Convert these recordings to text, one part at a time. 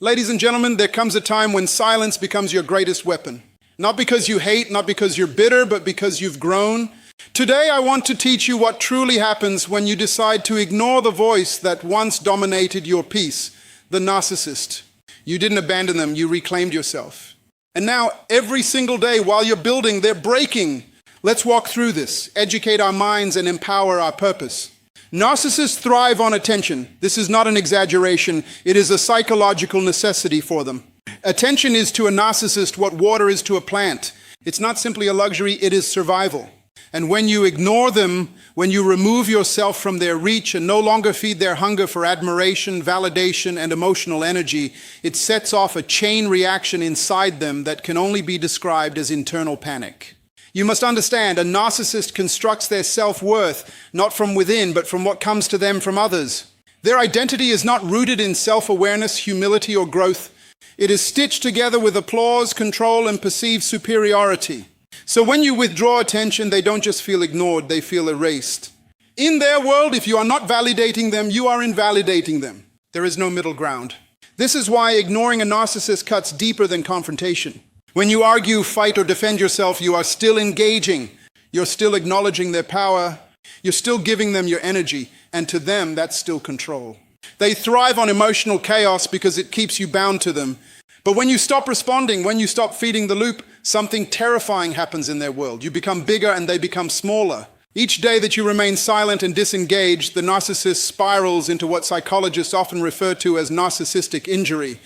Ladies and gentlemen, there comes a time when silence becomes your greatest weapon. Not because you hate, not because you're bitter, but because you've grown. Today, I want to teach you what truly happens when you decide to ignore the voice that once dominated your peace, the narcissist. You didn't abandon them, you reclaimed yourself. And now, every single day while you're building, they're breaking. Let's walk through this, educate our minds, and empower our purpose. Narcissists thrive on attention. This is not an exaggeration. It is a psychological necessity for them. Attention is to a narcissist what water is to a plant. It's not simply a luxury, it is survival. And when you ignore them, when you remove yourself from their reach and no longer feed their hunger for admiration, validation, and emotional energy, it sets off a chain reaction inside them that can only be described as internal panic. You must understand, a narcissist constructs their self-worth not from within, but from what comes to them from others. Their identity is not rooted in self-awareness, humility, or growth. It is stitched together with applause, control, and perceived superiority. So when you withdraw attention, they don't just feel ignored, they feel erased. In their world, if you are not validating them, you are invalidating them. There is no middle ground. This is why ignoring a narcissist cuts deeper than confrontation. When you argue, fight, or defend yourself, you are still engaging. You're still acknowledging their power. You're still giving them your energy. And to them, that's still control. They thrive on emotional chaos because it keeps you bound to them. But when you stop responding, when you stop feeding the loop, something terrifying happens in their world. You become bigger and they become smaller. Each day that you remain silent and disengaged, the narcissist spirals into what psychologists often refer to as narcissistic injury,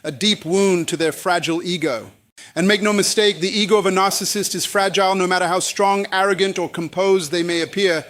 a deep wound to their fragile ego. And make no mistake, the ego of a narcissist is fragile no matter how strong, arrogant, or composed they may appear.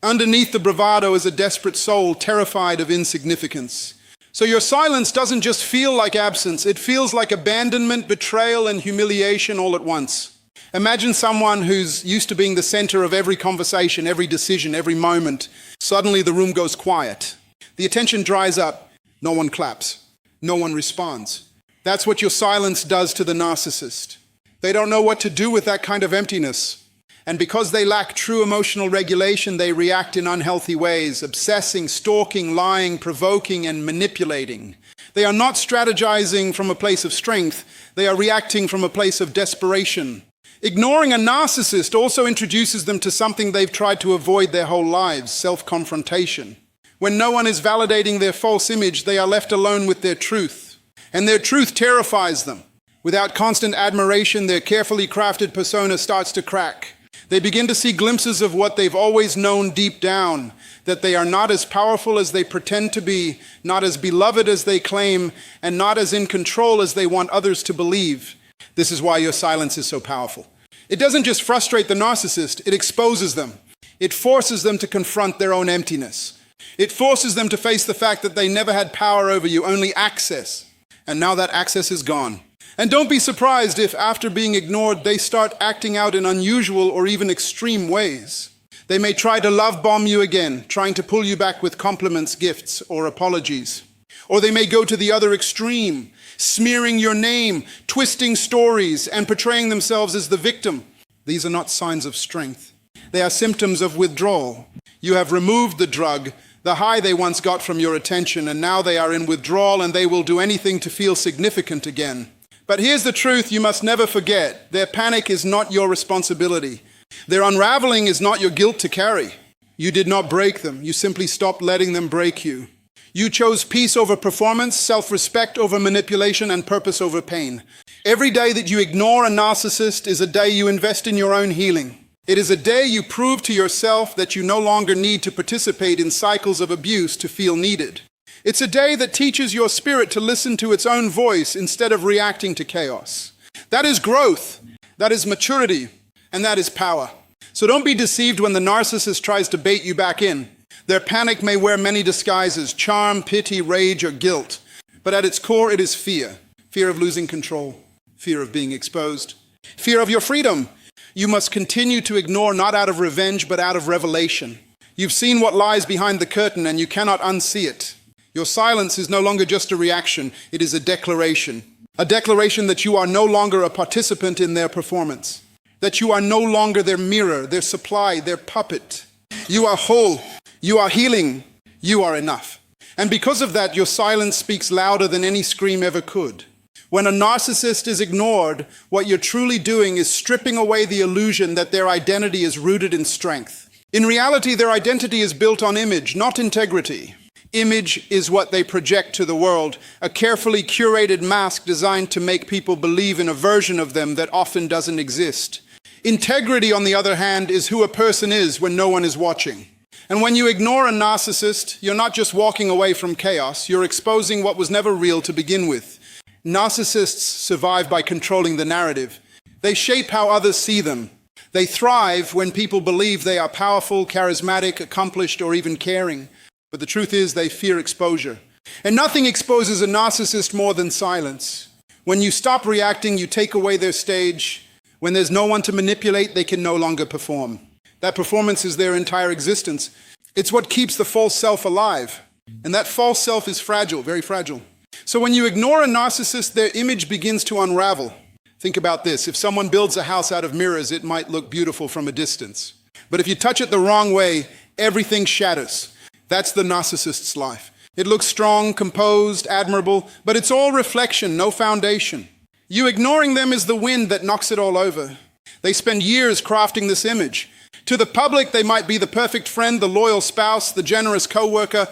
Underneath the bravado is a desperate soul terrified of insignificance. So your silence doesn't just feel like absence, it feels like abandonment, betrayal, and humiliation all at once. Imagine someone who's used to being the center of every conversation, every decision, every moment. Suddenly the room goes quiet. The attention dries up. No one claps. No one responds. That's what your silence does to the narcissist. They don't know what to do with that kind of emptiness. And because they lack true emotional regulation, they react in unhealthy ways, obsessing, stalking, lying, provoking, and manipulating. They are not strategizing from a place of strength. They are reacting from a place of desperation. Ignoring a narcissist also introduces them to something they've tried to avoid their whole lives, self-confrontation. When no one is validating their false image, they are left alone with their truth. And their truth terrifies them. Without constant admiration, their carefully crafted persona starts to crack. They begin to see glimpses of what they've always known deep down, that they are not as powerful as they pretend to be, not as beloved as they claim, and not as in control as they want others to believe. This is why your silence is so powerful. It doesn't just frustrate the narcissist, it exposes them. It forces them to confront their own emptiness. It forces them to face the fact that they never had power over you, only access. And now that access is gone. And don't be surprised if, after being ignored, they start acting out in unusual or even extreme ways. They may try to love bomb you again, trying to pull you back with compliments, gifts, or apologies. Or they may go to the other extreme, smearing your name, twisting stories, and portraying themselves as the victim. These are not signs of strength. They are symptoms of withdrawal. You have removed the drug, the high they once got from your attention, and now they are in withdrawal and they will do anything to feel significant again. But here's the truth you must never forget. Their panic is not your responsibility. Their unraveling is not your guilt to carry. You did not break them. You simply stopped letting them break you. You chose peace over performance, self-respect over manipulation, and purpose over pain. Every day that you ignore a narcissist is a day you invest in your own healing. It is a day you prove to yourself that you no longer need to participate in cycles of abuse to feel needed. It's a day that teaches your spirit to listen to its own voice instead of reacting to chaos. That is growth, that is maturity, and that is power. So don't be deceived when the narcissist tries to bait you back in. Their panic may wear many disguises: charm, pity, rage, or guilt. But at its core, it is fear. Fear of losing control, fear of being exposed, fear of your freedom. You must continue to ignore not out of revenge, but out of revelation. You've seen what lies behind the curtain and you cannot unsee it. Your silence is no longer just a reaction, it is a declaration. A declaration that you are no longer a participant in their performance. That you are no longer their mirror, their supply, their puppet. You are whole, you are healing, you are enough. And because of that, your silence speaks louder than any scream ever could. When a narcissist is ignored, what you're truly doing is stripping away the illusion that their identity is rooted in strength. In reality, their identity is built on image, not integrity. Image is what they project to the world, a carefully curated mask designed to make people believe in a version of them that often doesn't exist. Integrity, on the other hand, is who a person is when no one is watching. And when you ignore a narcissist, you're not just walking away from chaos, you're exposing what was never real to begin with. Narcissists survive by controlling the narrative. They shape how others see them. They thrive when people believe they are powerful, charismatic, accomplished, or even caring. But the truth is they fear exposure. And nothing exposes a narcissist more than silence. When you stop reacting, you take away their stage. When there's no one to manipulate, they can no longer perform. That performance is their entire existence. It's what keeps the false self alive. And that false self is fragile, very fragile. So when you ignore a narcissist, their image begins to unravel. Think about this. If someone builds a house out of mirrors, it might look beautiful from a distance. But if you touch it the wrong way, everything shatters. That's the narcissist's life. It looks strong, composed, admirable, but it's all reflection, no foundation. You ignoring them is the wind that knocks it all over. They spend years crafting this image. To the public, they might be the perfect friend, the loyal spouse, the generous co-worker,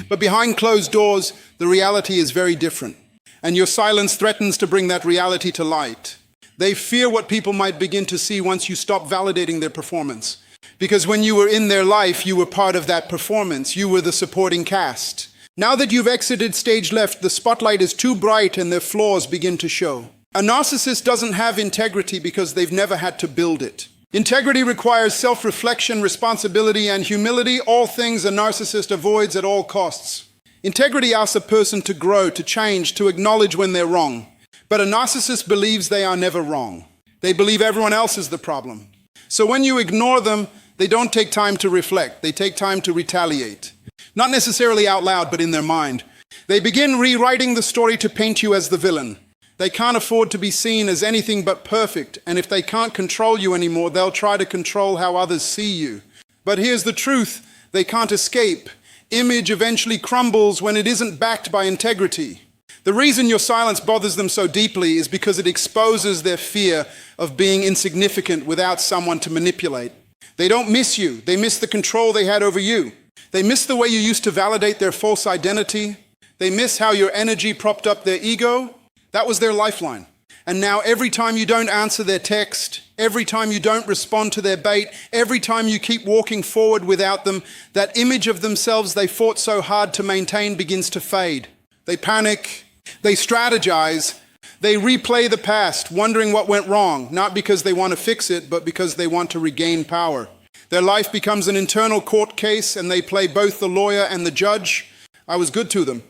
but behind closed doors, the reality is very different. And your silence threatens to bring that reality to light. They fear what people might begin to see once you stop validating their performance. Because when you were in their life, you were part of that performance. You were the supporting cast. Now that you've exited stage left, the spotlight is too bright and their flaws begin to show. A narcissist doesn't have integrity because they've never had to build it. Integrity requires self-reflection, responsibility, and humility, all things a narcissist avoids at all costs. Integrity asks a person to grow, to change, to acknowledge when they're wrong. But a narcissist believes they are never wrong. They believe everyone else is the problem. So when you ignore them, they don't take time to reflect. They take time to retaliate. Not necessarily out loud, but in their mind. They begin rewriting the story to paint you as the villain. They can't afford to be seen as anything but perfect, and if they can't control you anymore, they'll try to control how others see you. But here's the truth, they can't escape. Image eventually crumbles when it isn't backed by integrity. The reason your silence bothers them so deeply is because it exposes their fear of being insignificant without someone to manipulate. They don't miss you, they miss the control they had over you. They miss the way you used to validate their false identity. They miss how your energy propped up their ego. That was their lifeline. And now every time you don't answer their text, every time you don't respond to their bait, every time you keep walking forward without them, that image of themselves they fought so hard to maintain begins to fade. They panic, they strategize, they replay the past, wondering what went wrong, not because they want to fix it, but because they want to regain power. Their life becomes an internal court case, and they play both the lawyer and the judge. I was good to them.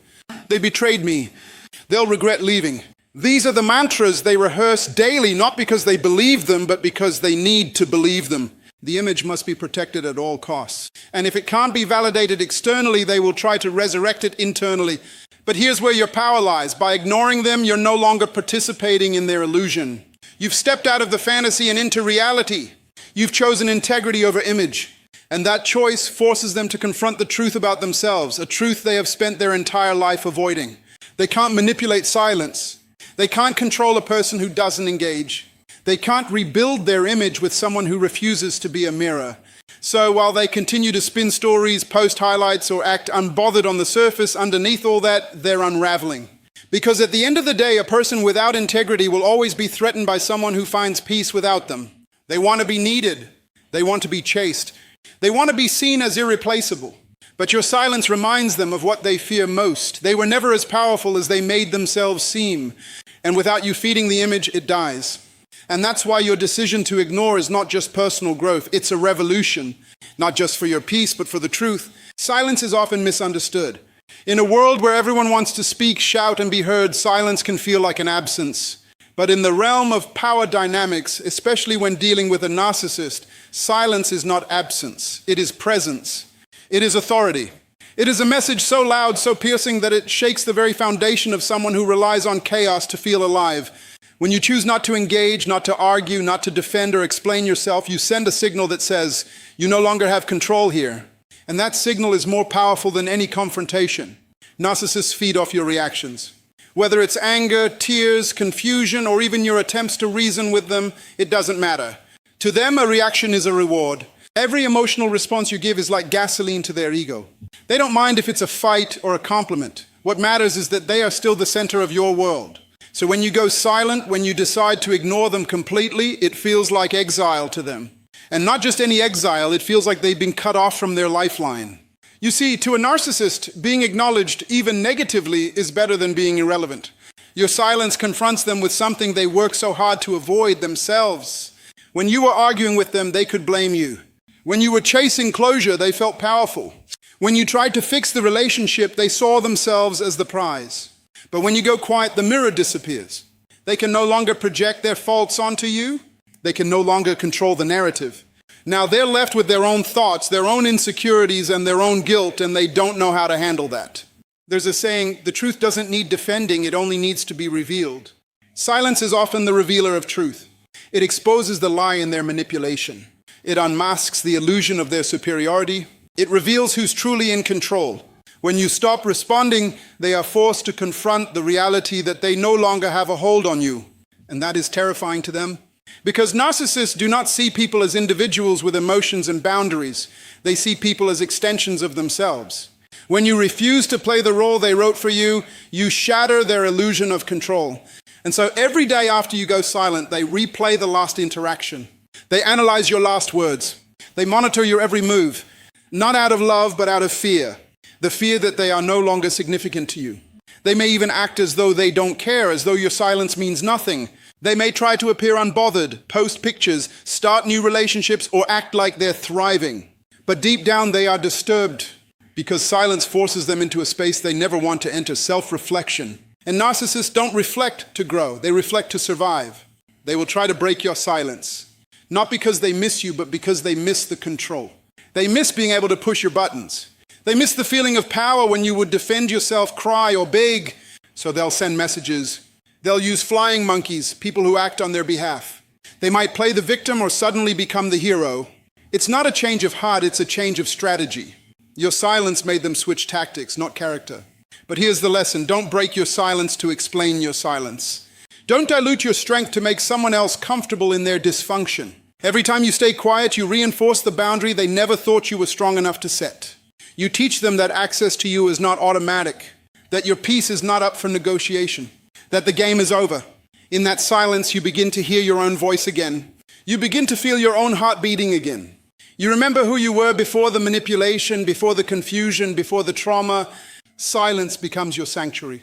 They betrayed me. They'll regret leaving. These are the mantras they rehearse daily, not because they believe them, but because they need to believe them. The image must be protected at all costs. And if it can't be validated externally, they will try to resurrect it internally. But here's where your power lies. By ignoring them, you're no longer participating in their illusion. You've stepped out of the fantasy and into reality. You've chosen integrity over image. And that choice forces them to confront the truth about themselves, a truth they have spent their entire life avoiding. They can't manipulate silence. They can't control a person who doesn't engage. They can't rebuild their image with someone who refuses to be a mirror. So while they continue to spin stories, post highlights, or act unbothered on the surface, underneath all that, they're unraveling. Because at the end of the day, a person without integrity will always be threatened by someone who finds peace without them. They want to be needed. They want to be chased. They want to be seen as irreplaceable. But your silence reminds them of what they fear most. They were never as powerful as they made themselves seem. And without you feeding the image, it dies. And that's why your decision to ignore is not just personal growth, it's a revolution. Not just for your peace, but for the truth. Silence is often misunderstood. In a world where everyone wants to speak, shout, and be heard, silence can feel like an absence. But in the realm of power dynamics, especially when dealing with a narcissist, silence is not absence, it is presence. It is authority. It is a message so loud, so piercing that it shakes the very foundation of someone who relies on chaos to feel alive. When you choose not to engage, not to argue, not to defend or explain yourself, you send a signal that says, you no longer have control here. And that signal is more powerful than any confrontation. Narcissists feed off your reactions. Whether it's anger, tears, confusion, or even your attempts to reason with them, it doesn't matter. To them, a reaction is a reward. Every emotional response you give is like gasoline to their ego. They don't mind if it's a fight or a compliment. What matters is that they are still the center of your world. So when you go silent, when you decide to ignore them completely, it feels like exile to them. And not just any exile, it feels like they've been cut off from their lifeline. You see, to a narcissist, being acknowledged, even negatively, is better than being irrelevant. Your silence confronts them with something they work so hard to avoid themselves. When you were arguing with them, they could blame you. When you were chasing closure, they felt powerful. When you tried to fix the relationship, they saw themselves as the prize. But when you go quiet, the mirror disappears. They can no longer project their faults onto you. They can no longer control the narrative. Now they're left with their own thoughts, their own insecurities, and their own guilt, and they don't know how to handle that. There's a saying, the truth doesn't need defending, it only needs to be revealed. Silence is often the revealer of truth. It exposes the lie in their manipulation. It unmasks the illusion of their superiority. It reveals who's truly in control. When you stop responding, they are forced to confront the reality that they no longer have a hold on you. And that is terrifying to them. Because narcissists do not see people as individuals with emotions and boundaries. They see people as extensions of themselves. When you refuse to play the role they wrote for you, you shatter their illusion of control. And so every day after you go silent, they replay the last interaction. They analyze your last words. They monitor your every move, not out of love, but out of fear. The fear that they are no longer significant to you. They may even act as though they don't care, as though your silence means nothing. They may try to appear unbothered, post pictures, start new relationships, or act like they're thriving. But deep down they are disturbed because silence forces them into a space they never want to enter, self-reflection. And narcissists don't reflect to grow, they reflect to survive. They will try to break your silence, not because they miss you, but because they miss the control. They miss being able to push your buttons. They miss the feeling of power when you would defend yourself, cry, or beg. So they'll send messages. They'll use flying monkeys, people who act on their behalf. They might play the victim or suddenly become the hero. It's not a change of heart, it's a change of strategy. Your silence made them switch tactics, not character. But here's the lesson. Don't break your silence to explain your silence. Don't dilute your strength to make someone else comfortable in their dysfunction. Every time you stay quiet, you reinforce the boundary they never thought you were strong enough to set. You teach them that access to you is not automatic, that your peace is not up for negotiation, that the game is over. In that silence, you begin to hear your own voice again. You begin to feel your own heart beating again. You remember who you were before the manipulation, before the confusion, before the trauma. Silence becomes your sanctuary.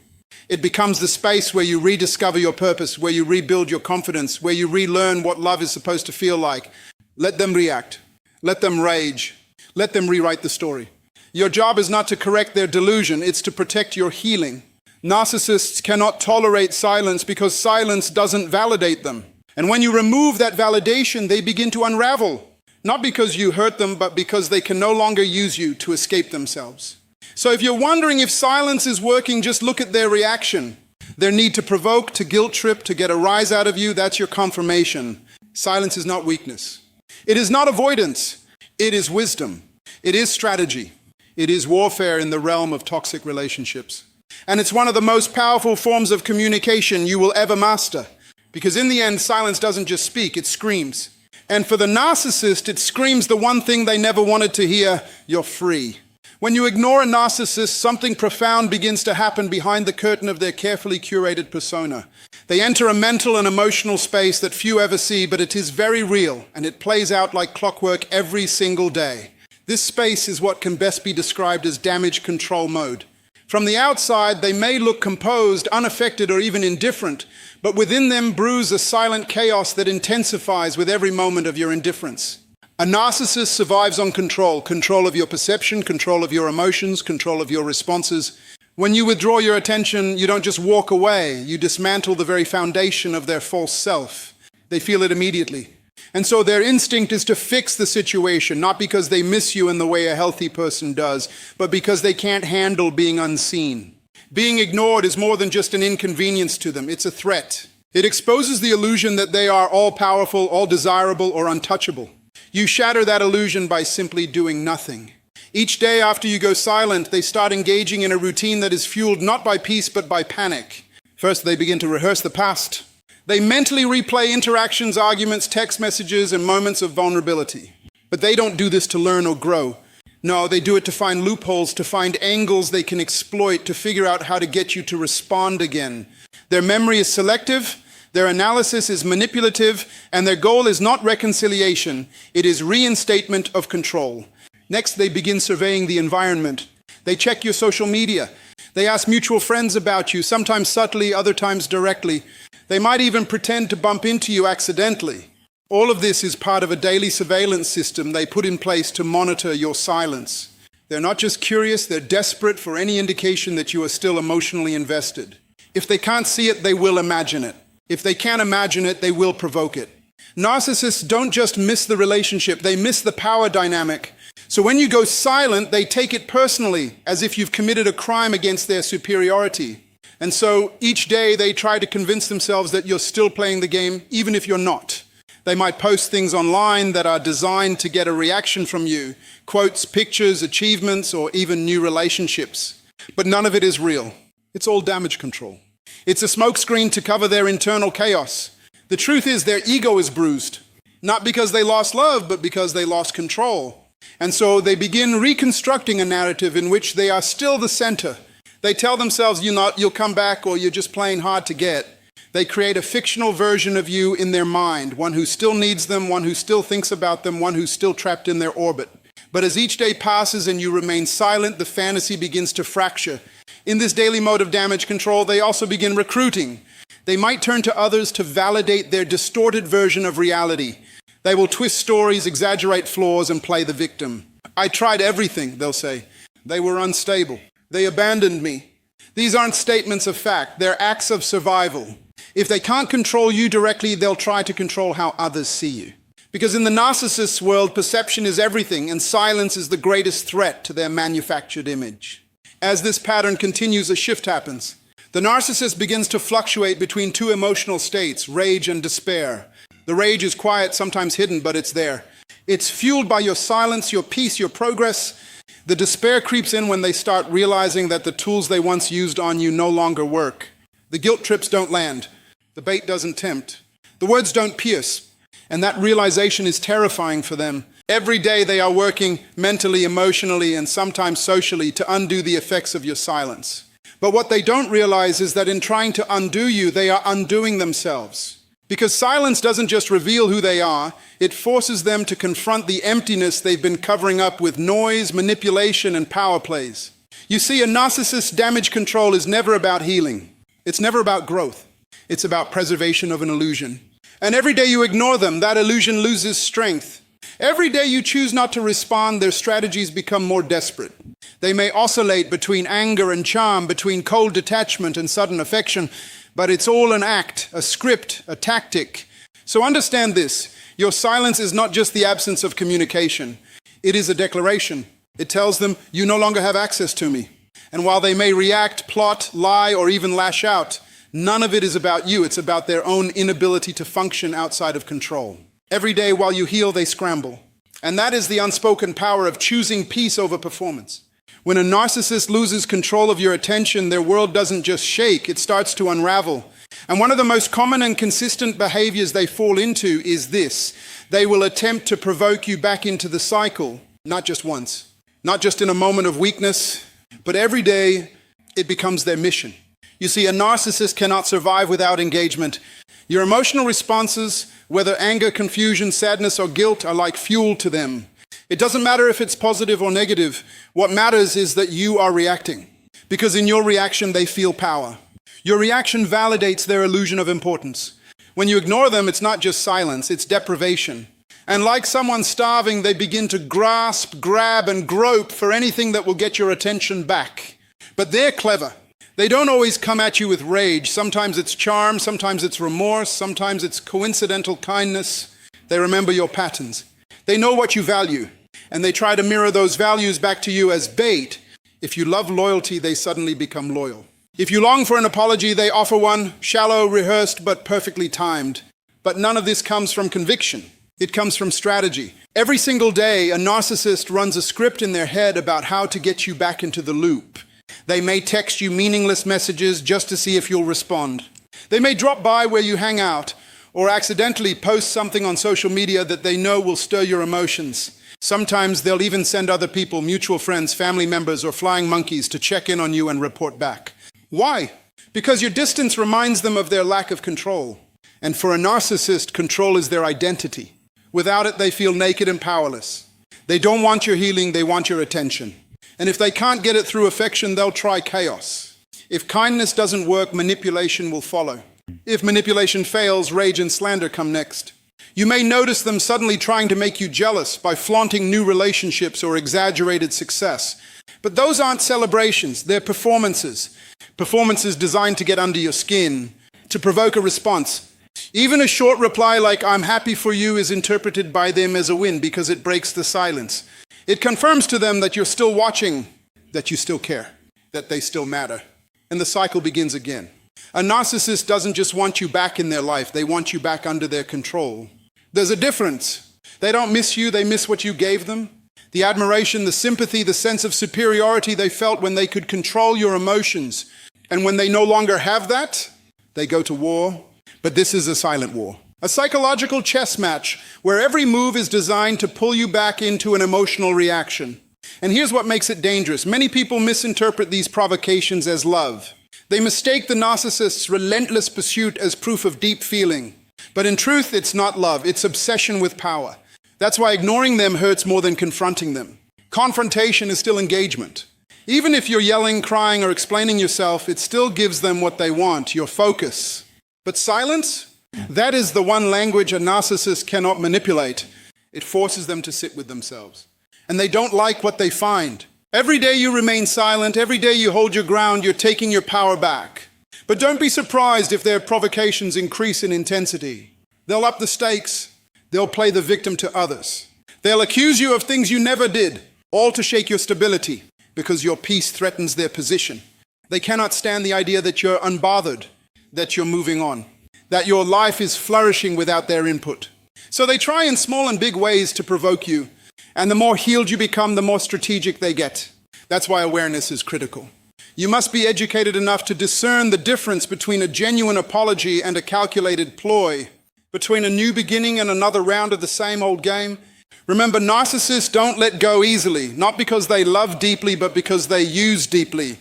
It becomes the space where you rediscover your purpose, where you rebuild your confidence, where you relearn what love is supposed to feel like. Let them react. Let them rage. Let them rewrite the story. Your job is not to correct their delusion, it's to protect your healing. Narcissists cannot tolerate silence because silence doesn't validate them. And when you remove that validation, they begin to unravel. Not because you hurt them, but because they can no longer use you to escape themselves. So if you're wondering if silence is working, just look at their reaction. Their need to provoke, to guilt trip, to get a rise out of you, that's your confirmation. Silence is not weakness. It is not avoidance. It is wisdom. It is strategy. It is warfare in the realm of toxic relationships. And it's one of the most powerful forms of communication you will ever master. Because in the end, silence doesn't just speak, it screams. And for the narcissist, it screams the one thing they never wanted to hear: you're free. When you ignore a narcissist, something profound begins to happen behind the curtain of their carefully curated persona. They enter a mental and emotional space that few ever see, but it is very real, and it plays out like clockwork every single day. This space is what can best be described as damage control mode. From the outside, they may look composed, unaffected, or even indifferent, but within them brews a silent chaos that intensifies with every moment of your indifference. A narcissist survives on control of your perception, control of your emotions, control of your responses. When you withdraw your attention, you don't just walk away, you dismantle the very foundation of their false self. They feel it immediately. And so their instinct is to fix the situation, not because they miss you in the way a healthy person does, but because they can't handle being unseen. Being ignored is more than just an inconvenience to them, it's a threat. It exposes the illusion that they are all-powerful, all-desirable, or untouchable. You shatter that illusion by simply doing nothing. Each day after you go silent, they start engaging in a routine that is fueled not by peace but by panic. First, they begin to rehearse the past. They mentally replay interactions, arguments, text messages, and moments of vulnerability. But they don't do this to learn or grow. No, they do it to find loopholes, to find angles they can exploit, to figure out how to get you to respond again. Their memory is selective, their analysis is manipulative, and their goal is not reconciliation, it is reinstatement of control. Next, they begin surveying the environment. They check your social media. They ask mutual friends about you, sometimes subtly, other times directly. They might even pretend to bump into you accidentally. All of this is part of a daily surveillance system they put in place to monitor your silence. They're not just curious, they're desperate for any indication that you are still emotionally invested. If they can't see it, they will imagine it. If they can't imagine it, they will provoke it. Narcissists don't just miss the relationship, they miss the power dynamic. So when you go silent, they take it personally, as if you've committed a crime against their superiority. And so each day they try to convince themselves that you're still playing the game, even if you're not. They might post things online that are designed to get a reaction from you, quotes, pictures, achievements, or even new relationships. But none of it is real. It's all damage control. It's a smokescreen to cover their internal chaos. The truth is their ego is bruised, not because they lost love, but because they lost control. And so they begin reconstructing a narrative in which they are still the center. They tell themselves you'll come back or you're just playing hard to get. They create a fictional version of you in their mind, one who still needs them, one who still thinks about them, one who's still trapped in their orbit. But as each day passes and you remain silent, the fantasy begins to fracture. In this daily mode of damage control, they also begin recruiting. They might turn to others to validate their distorted version of reality. They will twist stories, exaggerate flaws, and play the victim. I tried everything, they'll say. They were unstable. They abandoned me. These aren't statements of fact, they're acts of survival. If they can't control you directly, they'll try to control how others see you. Because in the narcissist's world, perception is everything, and silence is the greatest threat to their manufactured image. As this pattern continues, a shift happens. The narcissist begins to fluctuate between two emotional states, rage and despair. The rage is quiet, sometimes hidden, but it's there. It's fueled by your silence, your peace, your progress. The despair creeps in when they start realizing that the tools they once used on you no longer work. The guilt trips don't land. The bait doesn't tempt. The words don't pierce. And that realization is terrifying for them. Every day they are working mentally, emotionally, and sometimes socially to undo the effects of your silence. But what they don't realize is that in trying to undo you, they are undoing themselves. Because silence doesn't just reveal who they are, it forces them to confront the emptiness they've been covering up with noise, manipulation, and power plays. You see, a narcissist's damage control is never about healing. It's never about growth. It's about preservation of an illusion. And every day you ignore them, that illusion loses strength. Every day you choose not to respond, their strategies become more desperate. They may oscillate between anger and charm, between cold detachment and sudden affection, but it's all an act, a script, a tactic. So understand this, your silence is not just the absence of communication. It is a declaration. It tells them, you no longer have access to me. And while they may react, plot, lie, or even lash out, none of it is about you. It's about their own inability to function outside of control. Every day while you heal, they scramble. And that is the unspoken power of choosing peace over performance. When a narcissist loses control of your attention, their world doesn't just shake, it starts to unravel. And one of the most common and consistent behaviors they fall into is this. They will attempt to provoke you back into the cycle, not just once, not just in a moment of weakness, but every day it becomes their mission. You see, a narcissist cannot survive without engagement. Your emotional responses, whether anger, confusion, sadness, or guilt, are like fuel to them. It doesn't matter if it's positive or negative. What matters is that you are reacting. Because in your reaction, they feel power. Your reaction validates their illusion of importance. When you ignore them, it's not just silence, it's deprivation. And like someone starving, they begin to grasp, grab, and grope for anything that will get your attention back. But they're clever. They don't always come at you with rage. Sometimes it's charm, sometimes it's remorse, sometimes it's coincidental kindness. They remember your patterns. They know what you value, and they try to mirror those values back to you as bait. If you love loyalty, they suddenly become loyal. If you long for an apology, they offer one, shallow, rehearsed, but perfectly timed. But none of this comes from conviction. It comes from strategy. Every single day, a narcissist runs a script in their head about how to get you back into the loop. They may text you meaningless messages just to see if you'll respond. They may drop by where you hang out or accidentally post something on social media that they know will stir your emotions. Sometimes they'll even send other people, mutual friends, family members, or flying monkeys to check in on you and report back. Why? Because your distance reminds them of their lack of control. And for a narcissist, control is their identity. Without it, they feel naked and powerless. They don't want your healing, they want your attention. And if they can't get it through affection, they'll try chaos. If kindness doesn't work, manipulation will follow. If manipulation fails, rage and slander come next. You may notice them suddenly trying to make you jealous by flaunting new relationships or exaggerated success. But those aren't celebrations, they're performances. Performances designed to get under your skin, to provoke a response. Even a short reply like, "I'm happy for you," is interpreted by them as a win because it breaks the silence. It confirms to them that you're still watching, that you still care, that they still matter. And the cycle begins again. A narcissist doesn't just want you back in their life, they want you back under their control. There's a difference. They don't miss you, they miss what you gave them. The admiration, the sympathy, the sense of superiority they felt when they could control your emotions. And when they no longer have that, they go to war. But this is a silent war. A psychological chess match where every move is designed to pull you back into an emotional reaction. And here's what makes it dangerous. Many people misinterpret these provocations as love. They mistake the narcissist's relentless pursuit as proof of deep feeling. But in truth, it's not love, it's obsession with power. That's why ignoring them hurts more than confronting them. Confrontation is still engagement. Even if you're yelling, crying, or explaining yourself, it still gives them what they want, your focus. But silence? That is the one language a narcissist cannot manipulate. It forces them to sit with themselves. And they don't like what they find. Every day you remain silent, every day you hold your ground, you're taking your power back. But don't be surprised if their provocations increase in intensity. They'll up the stakes. They'll play the victim to others. They'll accuse you of things you never did, all to shake your stability, because your peace threatens their position. They cannot stand the idea that you're unbothered, that you're moving on, that your life is flourishing without their input. So they try in small and big ways to provoke you, and the more healed you become, the more strategic they get. That's why awareness is critical. You must be educated enough to discern the difference between a genuine apology and a calculated ploy, between a new beginning and another round of the same old game. Remember, narcissists don't let go easily, not because they love deeply, but because they use deeply.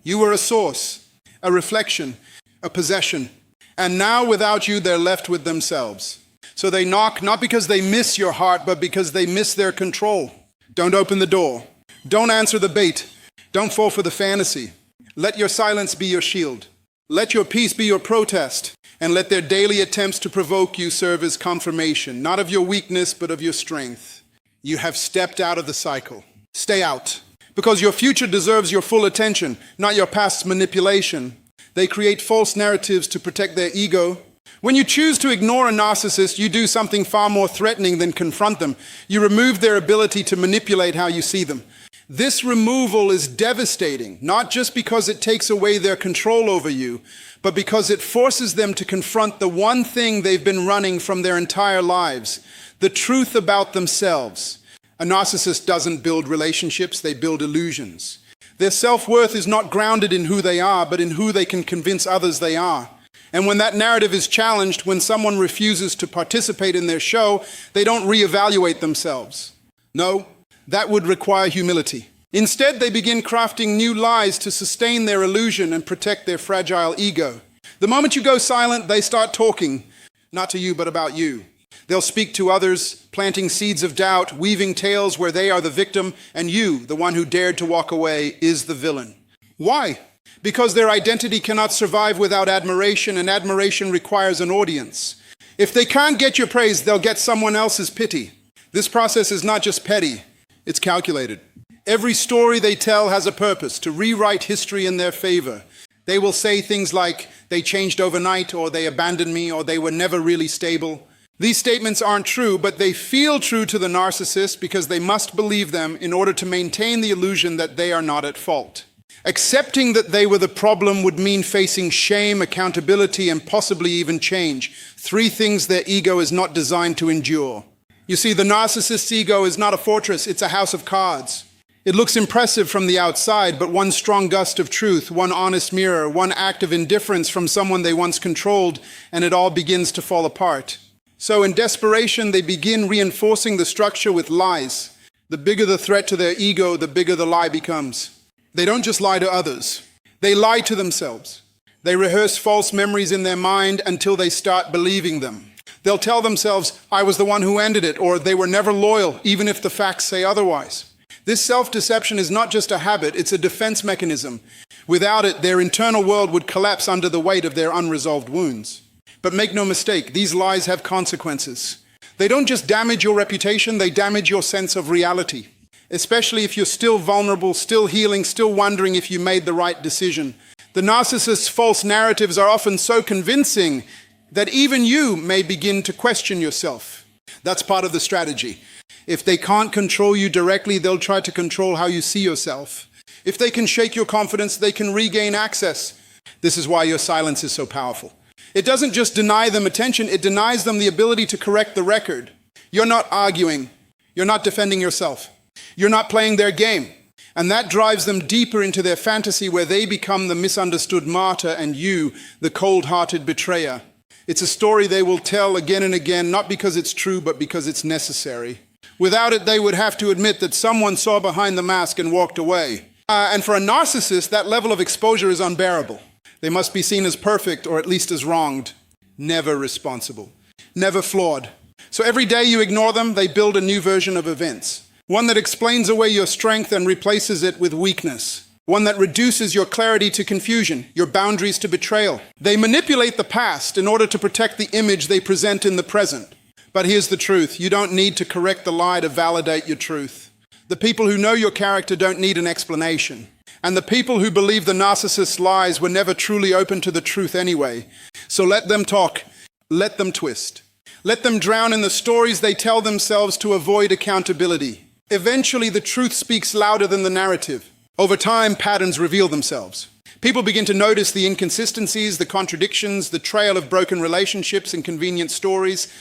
You were a source, a reflection, a possession. And now without you, they're left with themselves. So they knock not because they miss your heart, but because they miss their control. Don't open the door. Don't answer the bait. Don't fall for the fantasy. Let your silence be your shield. Let your peace be your protest. And let their daily attempts to provoke you serve as confirmation, not of your weakness, but of your strength. You have stepped out of the cycle. Stay out. Because your future deserves your full attention, not your past's manipulation. They create false narratives to protect their ego. When you choose to ignore a narcissist, you do something far more threatening than confront them. You remove their ability to manipulate how you see them. This removal is devastating, not just because it takes away their control over you, but because it forces them to confront the one thing they've been running from their entire lives, the truth about themselves. A narcissist doesn't build relationships, they build illusions. Their self-worth is not grounded in who they are, but in who they can convince others they are. And when that narrative is challenged, when someone refuses to participate in their show, they don't reevaluate themselves. No, that would require humility. Instead, they begin crafting new lies to sustain their illusion and protect their fragile ego. The moment you go silent, they start talking, not to you, but about you. They'll speak to others, planting seeds of doubt, weaving tales where they are the victim, and you, the one who dared to walk away, is the villain. Why? Because their identity cannot survive without admiration, and admiration requires an audience. If they can't get your praise, they'll get someone else's pity. This process is not just petty, it's calculated. Every story they tell has a purpose, to rewrite history in their favor. They will say things like, they changed overnight, or they abandoned me, or they were never really stable. These statements aren't true, but they feel true to the narcissist because they must believe them in order to maintain the illusion that they are not at fault. Accepting that they were the problem would mean facing shame, accountability, and possibly even change. 3 things their ego is not designed to endure. You see, the narcissist's ego is not a fortress, it's a house of cards. It looks impressive from the outside, but one strong gust of truth, one honest mirror, one act of indifference from someone they once controlled, and it all begins to fall apart. So in desperation, they begin reinforcing the structure with lies. The bigger the threat to their ego, the bigger the lie becomes. They don't just lie to others. They lie to themselves. They rehearse false memories in their mind until they start believing them. They'll tell themselves, I was the one who ended it, or they were never loyal, even if the facts say otherwise. This self-deception is not just a habit, it's a defense mechanism. Without it, their internal world would collapse under the weight of their unresolved wounds. But make no mistake, these lies have consequences. They don't just damage your reputation, they damage your sense of reality. Especially if you're still vulnerable, still healing, still wondering if you made the right decision. The narcissist's false narratives are often so convincing that even you may begin to question yourself. That's part of the strategy. If they can't control you directly, they'll try to control how you see yourself. If they can shake your confidence, they can regain access. This is why your silence is so powerful. It doesn't just deny them attention, it denies them the ability to correct the record. You're not arguing. You're not defending yourself. You're not playing their game. And that drives them deeper into their fantasy where they become the misunderstood martyr and you, the cold-hearted betrayer. It's a story they will tell again and again, not because it's true, but because it's necessary. Without it, they would have to admit that someone saw behind the mask and walked away. And for a narcissist, that level of exposure is unbearable. They must be seen as perfect, or at least as wronged. Never responsible. Never flawed. So every day you ignore them, they build a new version of events. One that explains away your strength and replaces it with weakness. One that reduces your clarity to confusion, your boundaries to betrayal. They manipulate the past in order to protect the image they present in the present. But here's the truth. You don't need to correct the lie to validate your truth. The people who know your character don't need an explanation. And the people who believe the narcissist's lies were never truly open to the truth anyway. So let them talk. Let them twist. Let them drown in the stories they tell themselves to avoid accountability. Eventually, the truth speaks louder than the narrative. Over time, patterns reveal themselves. People begin to notice the inconsistencies, the contradictions, the trail of broken relationships and convenient stories.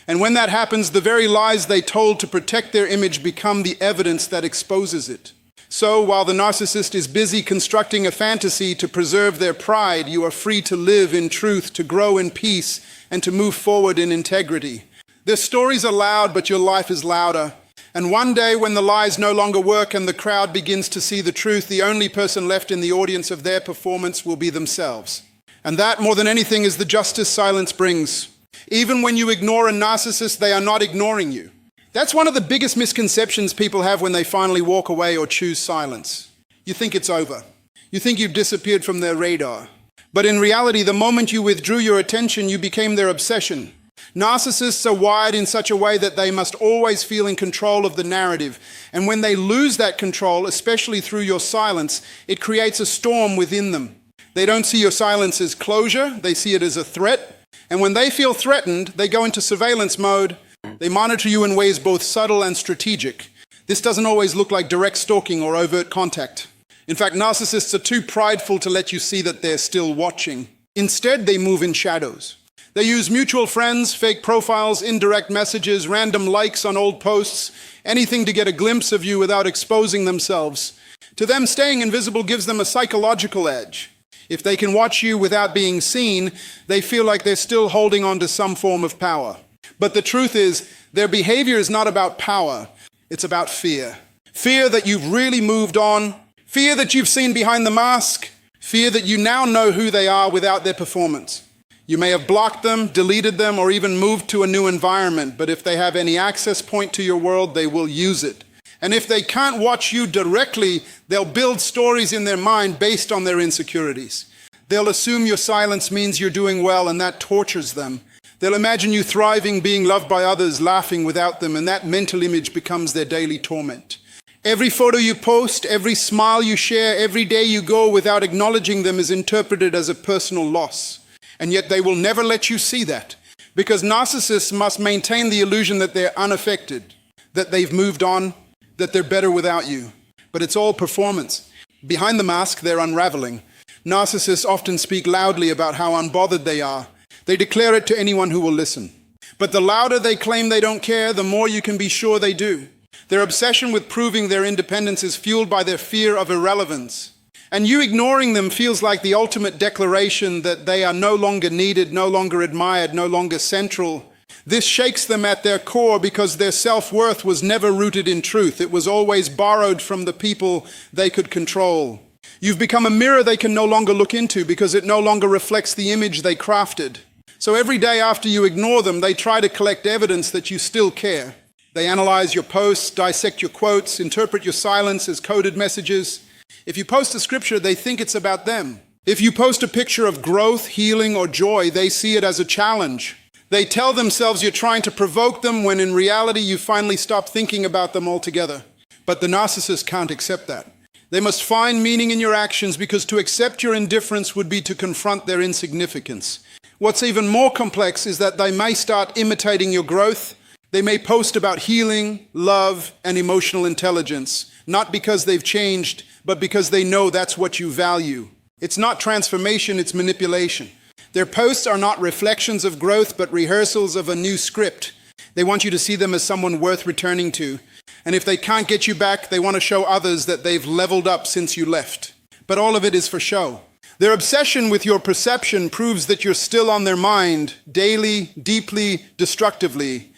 And when that happens, the very lies they told to protect their image become the evidence that exposes it. So, while the narcissist is busy constructing a fantasy to preserve their pride, you are free to live in truth, to grow in peace, and to move forward in integrity. Their stories are loud, but your life is louder. And one day, when the lies no longer work and the crowd begins to see the truth, the only person left in the audience of their performance will be themselves. And that, more than anything, is the justice silence brings. Even when you ignore a narcissist, they are not ignoring you. That's one of the biggest misconceptions people have when they finally walk away or choose silence. You think it's over. You think you've disappeared from their radar. But in reality, the moment you withdrew your attention, you became their obsession. Narcissists are wired in such a way that they must always feel in control of the narrative. And when they lose that control, especially through your silence, it creates a storm within them. They don't see your silence as closure, they see it as a threat. And when they feel threatened, they go into surveillance mode. They monitor you in ways both subtle and strategic. This doesn't always look like direct stalking or overt contact. In fact, narcissists are too prideful to let you see that they're still watching. Instead, they move in shadows. They use mutual friends, fake profiles, indirect messages, random likes on old posts, anything to get a glimpse of you without exposing themselves. To them, staying invisible gives them a psychological edge. If they can watch you without being seen, they feel like they're still holding on to some form of power. But the truth is, their behavior is not about power, it's about fear. Fear that you've really moved on, fear that you've seen behind the mask, fear that you now know who they are without their performance. You may have blocked them, deleted them, or even moved to a new environment, but if they have any access point to your world, they will use it. And if they can't watch you directly, they'll build stories in their mind based on their insecurities. They'll assume your silence means you're doing well, and that tortures them. They'll imagine you thriving, being loved by others, laughing without them, and that mental image becomes their daily torment. Every photo you post, every smile you share, every day you go without acknowledging them is interpreted as a personal loss. And yet they will never let you see that, because narcissists must maintain the illusion that they're unaffected, that they've moved on, that they're better without you. But it's all performance. Behind the mask, they're unraveling. Narcissists often speak loudly about how unbothered they are. They declare it to anyone who will listen. But the louder they claim they don't care, the more you can be sure they do. Their obsession with proving their independence is fueled by their fear of irrelevance. And you ignoring them feels like the ultimate declaration that they are no longer needed, no longer admired, no longer central. This shakes them at their core because their self-worth was never rooted in truth. It was always borrowed from the people they could control. You've become a mirror they can no longer look into because it no longer reflects the image they crafted. So every day after you ignore them, they try to collect evidence that you still care. They analyze your posts, dissect your quotes, interpret your silence as coded messages. If you post a scripture, they think it's about them. If you post a picture of growth, healing, or joy, they see it as a challenge. They tell themselves you're trying to provoke them when in reality you finally stop thinking about them altogether. But the narcissist can't accept that. They must find meaning in your actions because to accept your indifference would be to confront their insignificance. What's even more complex is that they may start imitating your growth. They may post about healing, love, and emotional intelligence, not because they've changed, but because they know that's what you value. It's not transformation, it's manipulation. Their posts are not reflections of growth, but rehearsals of a new script. They want you to see them as someone worth returning to. And if they can't get you back, they want to show others that they've leveled up since you left. But all of it is for show. Their obsession with your perception proves that you're still on their mind, daily, deeply, destructively.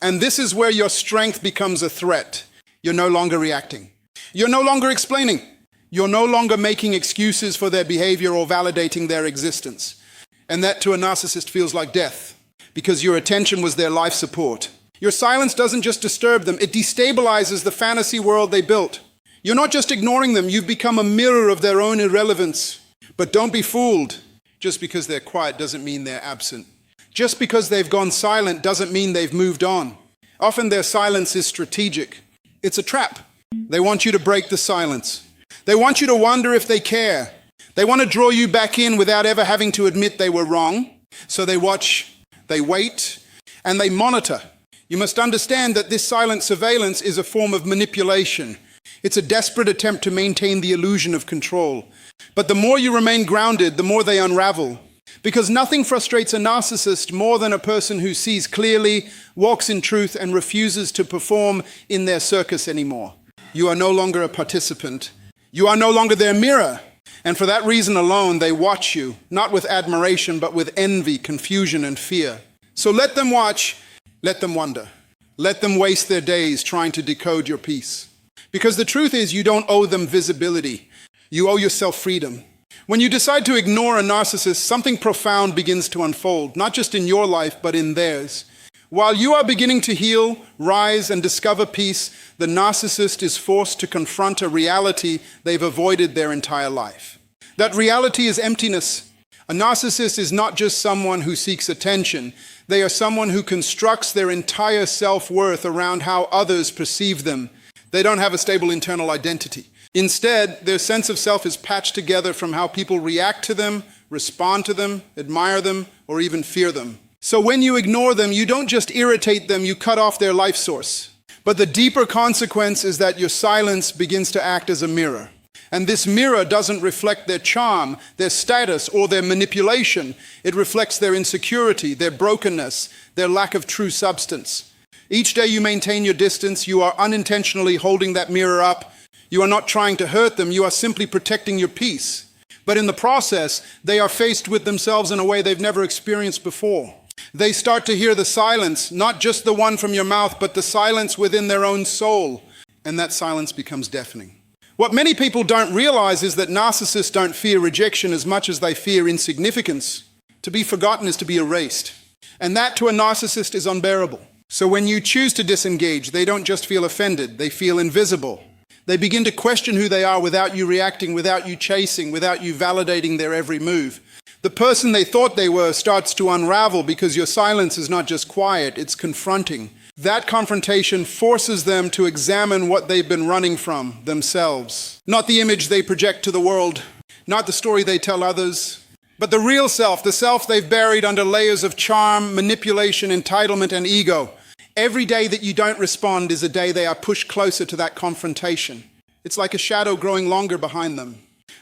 And this is where your strength becomes a threat. You're no longer reacting. You're no longer explaining. You're no longer making excuses for their behavior or validating their existence. And that to a narcissist feels like death, because your attention was their life support. Your silence doesn't just disturb them, it destabilizes the fantasy world they built. You're not just ignoring them, you've become a mirror of their own irrelevance. But don't be fooled. Just because they're quiet doesn't mean they're absent. Just because they've gone silent doesn't mean they've moved on. Often their silence is strategic. It's a trap. They want you to break the silence. They want you to wonder if they care. They want to draw you back in without ever having to admit they were wrong. So they watch, they wait, and they monitor. You must understand that this silent surveillance is a form of manipulation. It's a desperate attempt to maintain the illusion of control. But the more you remain grounded, the more they unravel. Because nothing frustrates a narcissist more than a person who sees clearly, walks in truth, and refuses to perform in their circus anymore. You are no longer a participant. You are no longer their mirror. And for that reason alone, they watch you, not with admiration, but with envy, confusion, and fear. So let them watch, let them wonder. Let them waste their days trying to decode your peace. Because the truth is, you don't owe them visibility. You owe yourself freedom. When you decide to ignore a narcissist, something profound begins to unfold, not just in your life, but in theirs. While you are beginning to heal, rise, and discover peace, the narcissist is forced to confront a reality they've avoided their entire life. That reality is emptiness. A narcissist is not just someone who seeks attention. They are someone who constructs their entire self-worth around how others perceive them. They don't have a stable internal identity. Instead, their sense of self is patched together from how people react to them, respond to them, admire them, or even fear them. So when you ignore them, you don't just irritate them, you cut off their life source. But the deeper consequence is that your silence begins to act as a mirror. And this mirror doesn't reflect their charm, their status, or their manipulation. It reflects their insecurity, their brokenness, their lack of true substance. Each day you maintain your distance, you are unintentionally holding that mirror up. You are not trying to hurt them, you are simply protecting your peace. But in the process, they are faced with themselves in a way they've never experienced before. They start to hear the silence, not just the one from your mouth, but the silence within their own soul. And that silence becomes deafening. What many people don't realize is that narcissists don't fear rejection as much as they fear insignificance. To be forgotten is to be erased. And that to a narcissist is unbearable. So when you choose to disengage, they don't just feel offended, they feel invisible. They begin to question who they are without you reacting, without you chasing, without you validating their every move. The person they thought they were starts to unravel because your silence is not just quiet, it's confronting. That confrontation forces them to examine what they've been running from themselves. Not the image they project to the world, not the story they tell others, but the real self, the self they've buried under layers of charm, manipulation, entitlement, and ego. Every day that you don't respond is a day they are pushed closer to that confrontation. It's like a shadow growing longer behind them.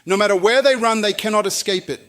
No matter where they run, they cannot escape it.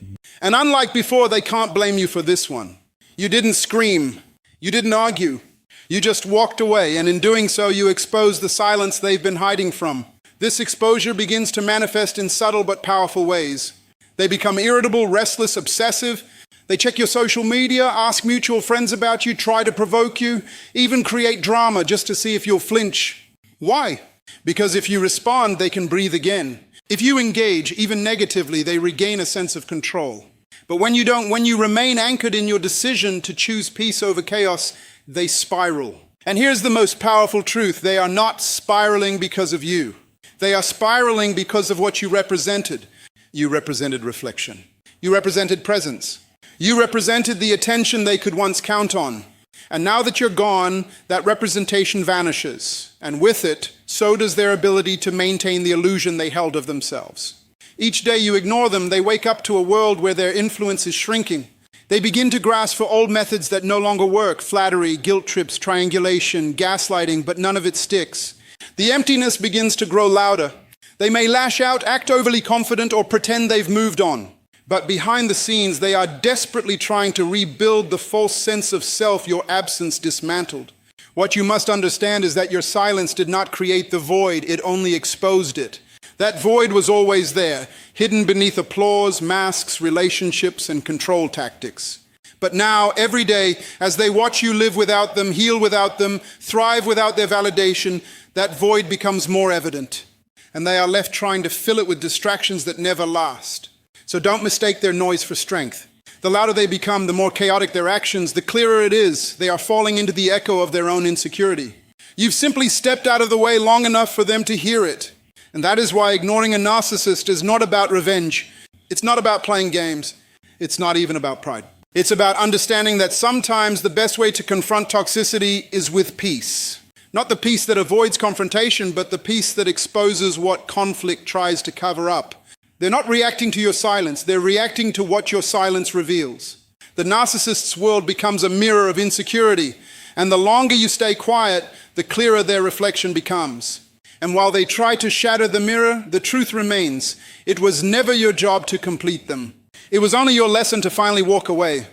And unlike before, they can't blame you for this one. You didn't scream. You didn't argue. You just walked away, and in doing so, you exposed the silence they've been hiding from. This exposure begins to manifest in subtle but powerful ways. They become irritable, restless, obsessive. They check your social media, ask mutual friends about you, try to provoke you, even create drama just to see if you'll flinch. Why? Because if you respond, they can breathe again. If you engage, even negatively, they regain a sense of control. But when you don't, when you remain anchored in your decision to choose peace over chaos, they spiral. And here's the most powerful truth. They are not spiraling because of you. They are spiraling because of what you represented. You represented reflection. You represented presence. You represented the attention they could once count on. And now that you're gone, that representation vanishes. And with it, so does their ability to maintain the illusion they held of themselves. Each day you ignore them, they wake up to a world where their influence is shrinking. They begin to grasp for old methods that no longer work: flattery, guilt trips, triangulation, gaslighting, but none of it sticks. The emptiness begins to grow louder. They may lash out, act overly confident, or pretend they've moved on. But behind the scenes, they are desperately trying to rebuild the false sense of self your absence dismantled. What you must understand is that your silence did not create the void, it only exposed it. That void was always there, hidden beneath applause, masks, relationships, and control tactics. But now, every day, as they watch you live without them, heal without them, thrive without their validation, that void becomes more evident. And they are left trying to fill it with distractions that never last. So don't mistake their noise for strength. The louder they become, the more chaotic their actions, the clearer it is they are falling into the echo of their own insecurity. You've simply stepped out of the way long enough for them to hear it. And that is why ignoring a narcissist is not about revenge. It's not about playing games. It's not even about pride. It's about understanding that sometimes the best way to confront toxicity is with peace. Not the peace that avoids confrontation, but the peace that exposes what conflict tries to cover up. They're not reacting to your silence, they're reacting to what your silence reveals. The narcissist's world becomes a mirror of insecurity, and the longer you stay quiet, the clearer their reflection becomes. And while they try to shatter the mirror, the truth remains. It was never your job to complete them. It was only your lesson to finally walk away.